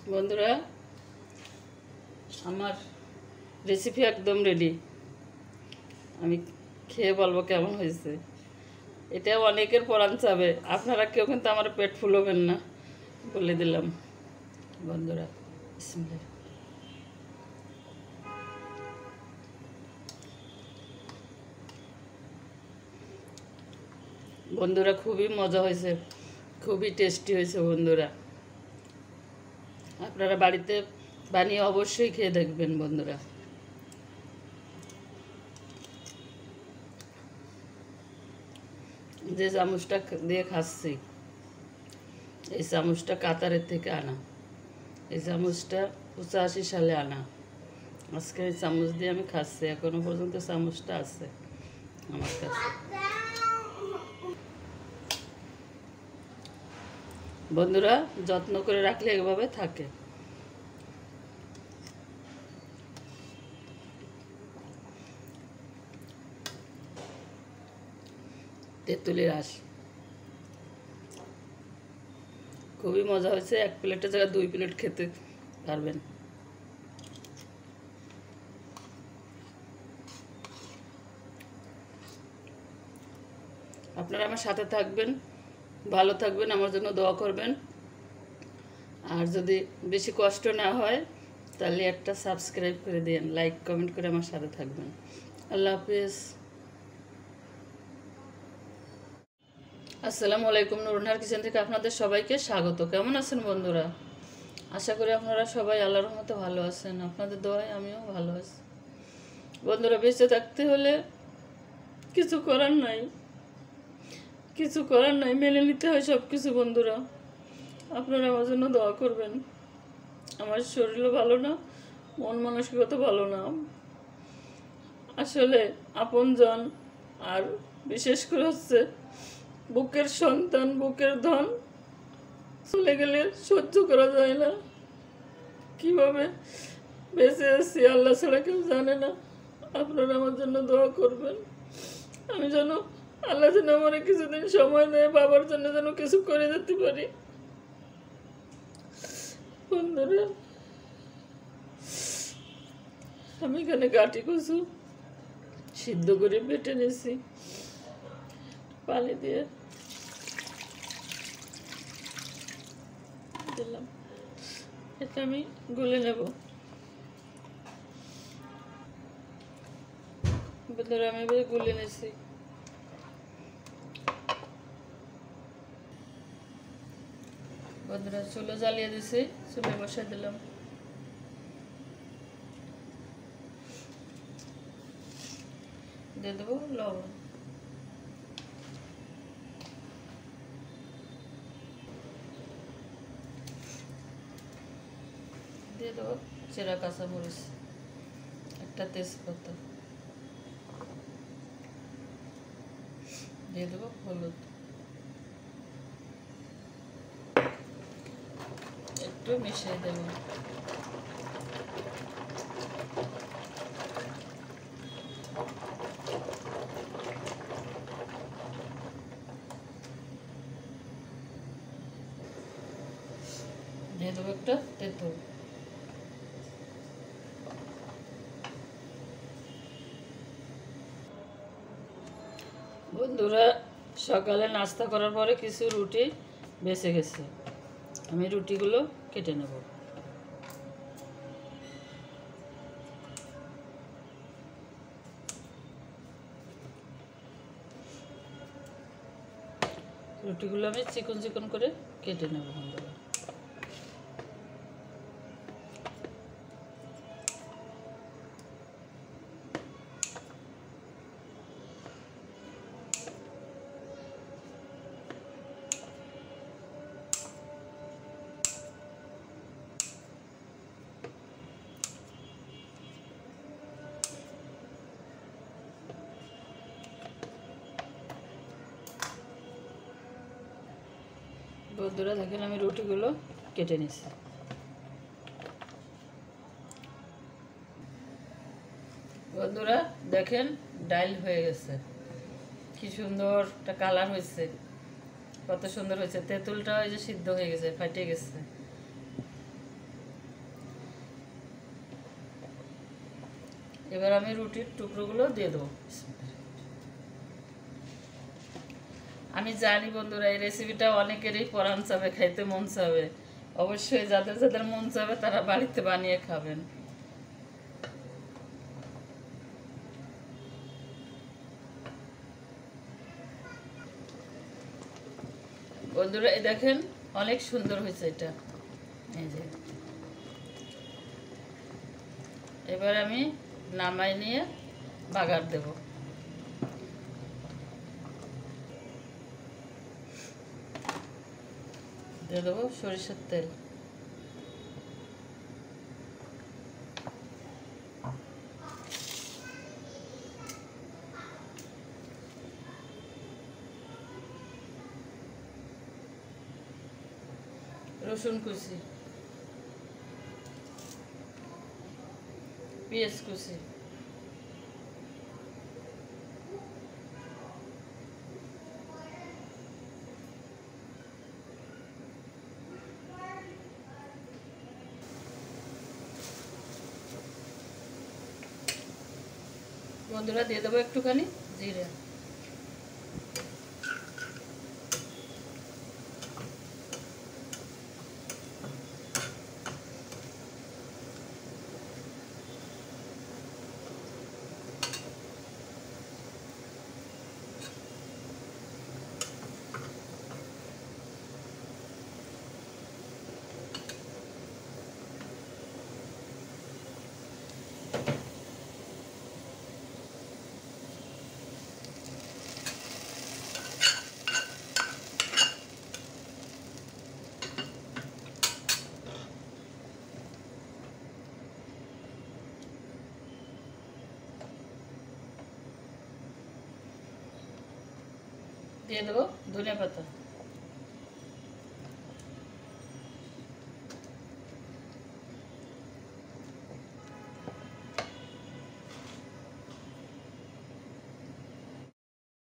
বন্ধুরা, আমার রেসিপি একদম রেডি। আমি খেয়ে বলবো কেমন হয়েছে। এটা অনেকের পরাণ চাবে, আপনারা কেউ কিন্তু আমার পেট ফুলবেন না, বলে দিলাম। বন্ধুরা, বিসমিল্লাহ। বন্ধুরা, খুবই মজা হয়েছে, খুবই টেস্টি হয়েছে। বন্ধুরা, আপনারা বাড়িতে বানিয়ে অবশ্যই খেয়ে দেখবেন। বন্ধুরা, যে চামচটা দিয়ে খাচ্ছি, এই চামচটা কাতারের থেকে আনা। এই চামচটা 85 সালে আনা। আজকে এই চামচ দিয়ে আমি খাচ্ছি, এখনো পর্যন্ত চামচটা আছে আমার কাছে। বন্ধুরা, যত্ন করে রাখলে এভাবে থাকে। তেঁতুলের রস খুবই মজা হয়েছে। এক প্লেটের জায়গায় 2 প্লেট খেতে পারবেন। আপনারা আমার সাথে থাকবেন, ভালো থাকবেন, আমার জন্য দোয়া করবেন। আর যদি বেশি কষ্ট না হয় তাহলে একটা সাবস্ক্রাইব করে দিন, লাইক কমেন্ট করে আমার সাথে থাকবেন। আল্লাহ হাফিজ। আসসালামু আলাইকুম। নুরুন্নাহার কিচেন থেকে আপনাদের সবাইকে স্বাগত। কেমন আছেন বন্ধুরা? আশা করি আপনারা সবাই আল্লাহর রহমতে ভালো আছেন। আপনাদের দোয়ায় আমিও ভালো আছি। বন্ধুরা, বেঁচে থাকতে হলে কিছু করার নাই, কিছু করার নাই, মেনে নিতে হয় সব কিছু। বন্ধুরা, আপনারা আমার জন্য দোয়া করবেন। আমার শরীরও ভালো না, মন মানসিকতা ভালো না। আসলে আপনজন আর বিশেষ করে হচ্ছে বুকের সন্তান, বুকের ধন চলে গেলে সহ্য করা যায় না। কিভাবে বেঁচে আছি আল্লাহ ছাড়া কেউ জানে না। আপনারা আমার জন্য দোয়া করবেন। আমি যেন, আল্লাহ যেন আমার কিছুদিন সময় নেয়, বাবার জন্য যেন কিছু করে যেতে পারি। বন্ধুরা, আমি এখানে গাটি কচু সিদ্ধ করে বেটে নিয়েছি পানি দিয়ে দিলাম। এটা আমি গুলে নেব। বন্ধুরা, আমি এবার গুলে নিয়েছি। বন্ধুরা, চুলো জ্বালিয়ে দিয়েছি, চুলে বসে দিলাম। দিয়ে দেবো লবণ, দিয়ে দেবো চেরা কাঁচামরিচ, একটা তেজপাতা, দিয়ে দেবো হলুদ, একটু মিশিয়ে দেবো। দিয়ে দেবো একটা তেঁতুল। বন্ধুরা, সকালে নাস্তা করার পরে কিছু রুটি বেঁচে গেছে, আমি রুটিগুলো কেটে নেব। রুটিগুলো আমি চিকন চিকন করে কেটে নেব। বন্ধুরা, বন্ধুরা দেখেন আমি রুটিগুলো কেটে নিছি। বন্ধুরা দেখেন, ডাল হয়ে গেছে, কি সুন্দর একটা কালার হয়েছে, কত সুন্দর হয়েছে। তেঁতুলটা ওই যে সিদ্ধ হয়ে গেছে, ফাটে গেছে। এবার আমি রুটির টুকরোগুলো দিয়ে দেবো। আমি জানি বন্ধুরা এই রেসিপিটা অনেকেরই পরাণ চাবে, খাইতে মন চাবে। অবশ্যই যাদের যাদের মন চাবে তারা বাড়িতে বানিয়ে খাবেন। বন্ধুরা এই দেখেন অনেক সুন্দর হয়েছে এটা। এই যে এবার আমি নামাই নিয়ে বাগার দেব। দিয়ে দেবো সরিষার তেল, রসুন কুচি, পেঁয়াজ কুচি, বন্ধুরা দিয়ে দেবো একটুখানি জিরে। দিয়ে দেবো ধনিয়া পাতা।